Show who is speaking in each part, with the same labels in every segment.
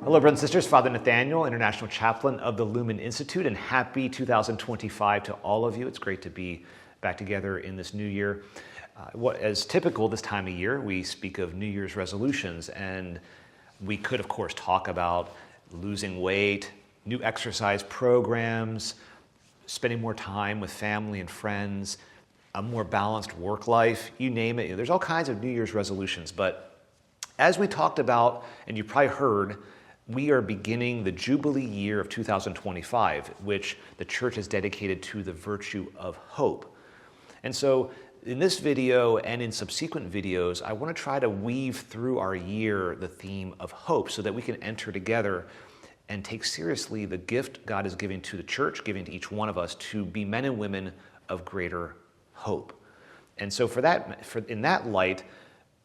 Speaker 1: Hello, brothers and sisters. Father Nathaniel, International Chaplain of the Lumen Institute, and happy 2025 to all of you. It's great to be back together in this new year. As typical this time of year, we speak of New Year's resolutions, and we could, of course, talk about losing weight, new exercise programs, spending more time with family and friends, a more balanced work life, you name it. There's all kinds of New Year's resolutions, but as we talked about, and you probably heard, we are beginning the Jubilee year of 2025, which the church has dedicated to the virtue of hope. And so in this video and in subsequent videos, I want to try to weave through our year the theme of hope so that we can enter together and take seriously the gift God is giving to the church, giving to each one of us to be men and women of greater hope. And so in that light,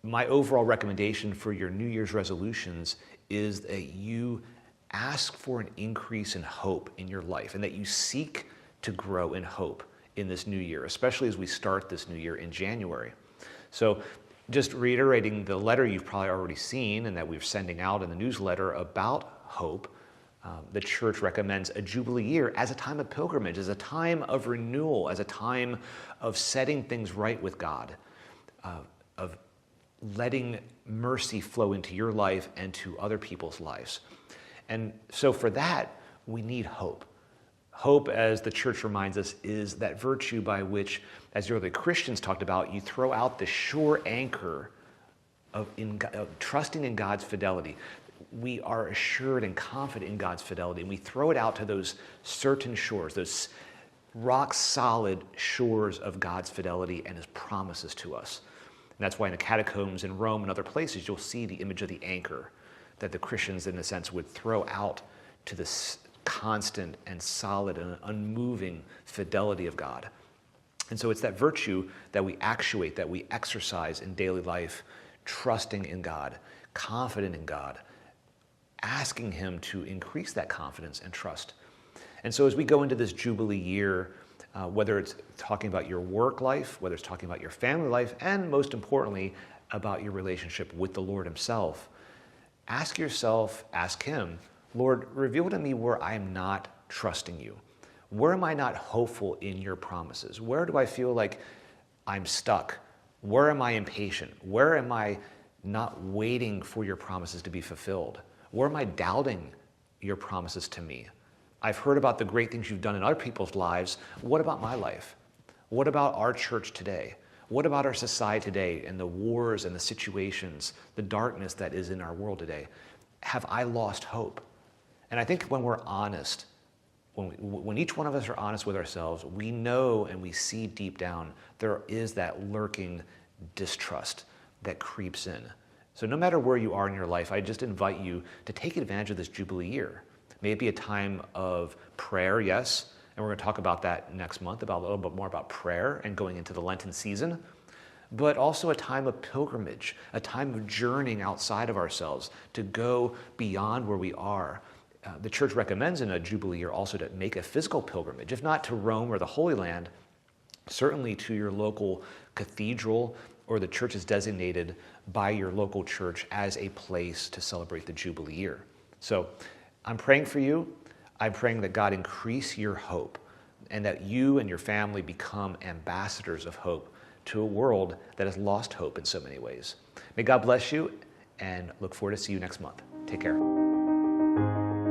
Speaker 1: my overall recommendation for your New Year's resolutions is that you ask for an increase in hope in your life and that you seek to grow in hope in this new year, especially as we start this new year in January. So just reiterating the letter you've probably already seen and that we're sending out in the newsletter about hope, the church recommends a Jubilee year as a time of pilgrimage, as a time of renewal, as a time of setting things right with God, of letting mercy flow into your life and to other people's lives. And so for that, we need hope. Hope, as the church reminds us, is that virtue by which, as the early Christians talked about, you throw out the sure anchor of trusting in God's fidelity. We are assured and confident in God's fidelity, and we throw it out to those certain shores, those rock-solid shores of God's fidelity and His promises to us. And that's why in the catacombs in Rome and other places, you'll see the image of the anchor that the Christians, in a sense, would throw out to this constant and solid and unmoving fidelity of God. And so it's that virtue that we actuate, that we exercise in daily life, trusting in God, confident in God, asking Him to increase that confidence and trust. And so as we go into this Jubilee year, whether it's talking about your work life, whether it's talking about your family life, and most importantly, about your relationship with the Lord Himself, ask yourself, ask Him, Lord, reveal to me where I am not trusting You. Where am I not hopeful in Your promises? Where do I feel like I'm stuck? Where am I impatient? Where am I not waiting for Your promises to be fulfilled? Where am I doubting Your promises to me? I've heard about the great things You've done in other people's lives. What about my life? What about our church today? What about our society today and the wars and the situations, the darkness that is in our world today? Have I lost hope? And I think when we're honest, when each one of us are honest with ourselves, we know and we see deep down there is that lurking distrust that creeps in. So no matter where you are in your life, I just invite you to take advantage of this Jubilee year. Maybe a time of prayer, yes, and we're going to talk about that next month, about a little bit more about prayer and going into the Lenten season, but also a time of pilgrimage, a time of journeying outside of ourselves to go beyond where we are. The church recommends in a Jubilee year also to make a physical pilgrimage, if not to Rome or the Holy Land, certainly to your local cathedral, or the church is designated by your local church as a place to celebrate the Jubilee year. So I'm praying for you. I'm praying that God increase your hope and that you and your family become ambassadors of hope to a world that has lost hope in so many ways. May God bless you, and look forward to see you next month. Take care.